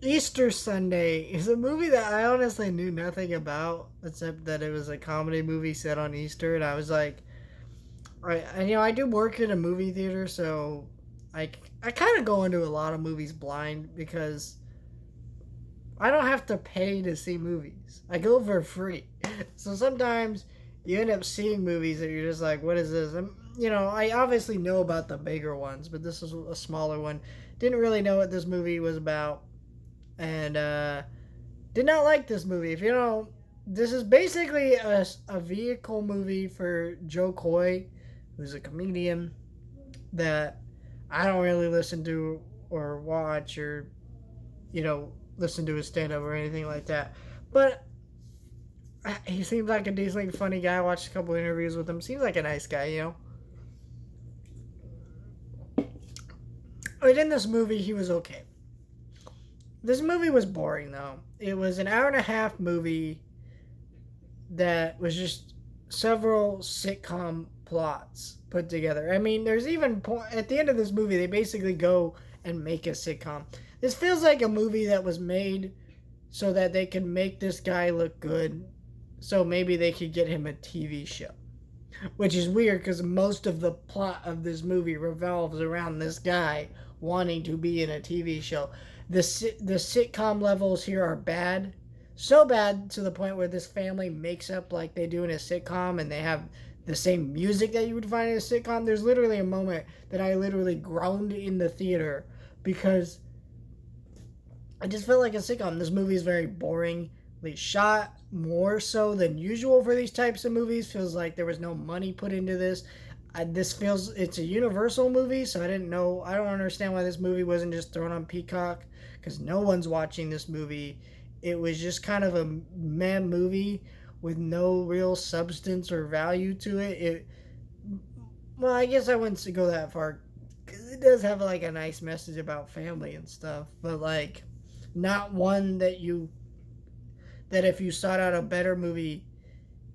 Easter Sunday is a movie that I honestly knew nothing about except that it was a comedy movie set on Easter, and I was like, I do work in a movie theater, so I I kind of go into a lot of movies blind because I don't have to pay to see movies. I go for free, so sometimes you end up seeing movies that you're just like, what is this? I obviously know about the bigger ones, but this is a smaller one. Didn't really know what this movie was about, and did not like this movie. If you know, this is basically a vehicle movie for Joe Coy, who's a comedian that I don't really listen to or watch or, listen to his stand up or anything like that. But he seems like a decently funny guy. I watched a couple interviews with him. Seems like a nice guy. But in this movie, he was okay. This movie was boring, though. It was an hour and a half movie that was just several sitcom plots put together. I mean, there's even at the end of this movie, they basically go and make a sitcom. This feels like a movie that was made so that they can make this guy look good, so maybe they could get him a TV show. Which is weird because most of the plot of this movie revolves around this guy wanting to be in a TV show. The sitcom levels here are bad, so bad to the point where this family makes up like they do in a sitcom, and they have the same music that you would find in a sitcom. There's literally a moment that I literally groaned in the theater because I just felt like a sitcom. This movie is very boringly shot, more so than usual for these types of movies. Feels like there was no money put into this. This feels it's a Universal movie, so I don't understand why this movie wasn't just thrown on Peacock, because no one's watching this movie. It was just kind of a meh movie with no real substance or value to it. Well, I guess I wouldn't go that far, because it does have like a nice message about family and stuff, but like not one that if you sought out a better movie,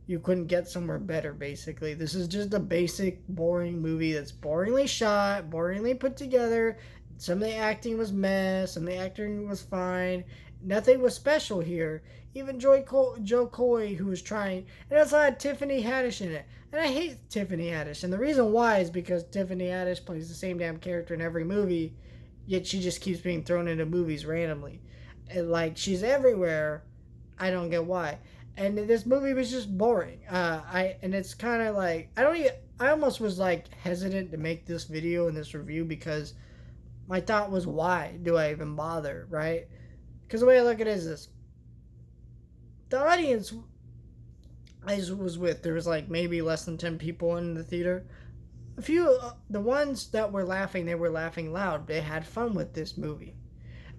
you couldn't get somewhere better, basically. This is just a basic, boring movie that's boringly shot, boringly put together. Some of the acting was mess, some of the acting was fine. Nothing was special here. Even Joe Coy, who was trying, and it also had Tiffany Haddish in it. And I hate Tiffany Haddish. And the reason why is because Tiffany Haddish plays the same damn character in every movie, yet she just keeps being thrown into movies randomly. And like, she's everywhere. I don't get why. And this movie was just boring. And it's kind of like I almost was like hesitant to make this video and this review because my thought was, why do I even bother, right? Because the way I look at it is this: the audience I was with, there was like maybe less than 10 people in the theater. A few, the ones that were laughing, they were laughing loud. They had fun with this movie,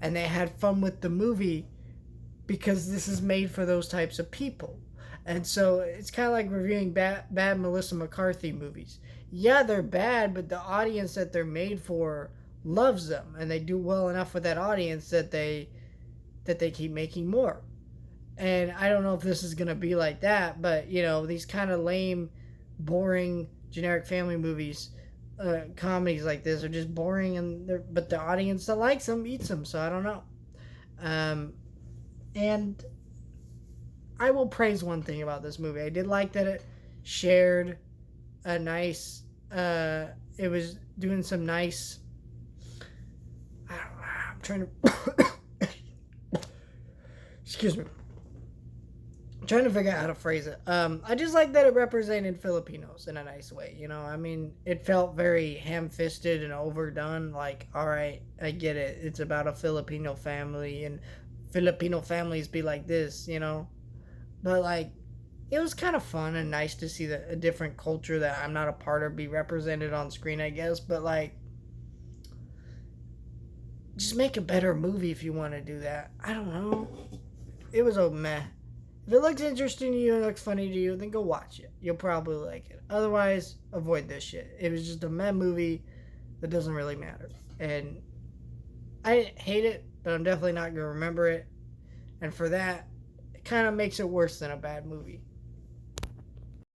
and they had fun with the movie because this is made for those types of people. And so it's kind of like reviewing bad Melissa McCarthy movies. Yeah, they're bad, but the audience that they're made for loves them, and they do well enough with that audience that they keep making more. And I don't know if this is gonna be like that, but these kind of lame, boring, generic family movies, comedies like this are just boring, but the audience that likes them eats them. So I don't know. And I will praise one thing about this movie. I did like that it shared a nice. It was doing some nice. I'm trying to. Excuse me. I'm trying to figure out how to phrase it. I just like that it represented Filipinos in a nice way. I mean, it felt very ham-fisted and overdone. Like, all right, I get it. It's about a Filipino family, and Filipino families be like this, But like, it was kind of fun and nice to see a different culture that I'm not a part of be represented on screen, I guess. But like, just make a better movie if you want to do that. I don't know. It was a meh. If it looks interesting to you and looks funny to you, then go watch it. You'll probably like it. Otherwise, avoid this shit. It was just a meh movie that doesn't really matter. And I didn't hate it, but I'm definitely not going to remember it. And for that, it kind of makes it worse than a bad movie.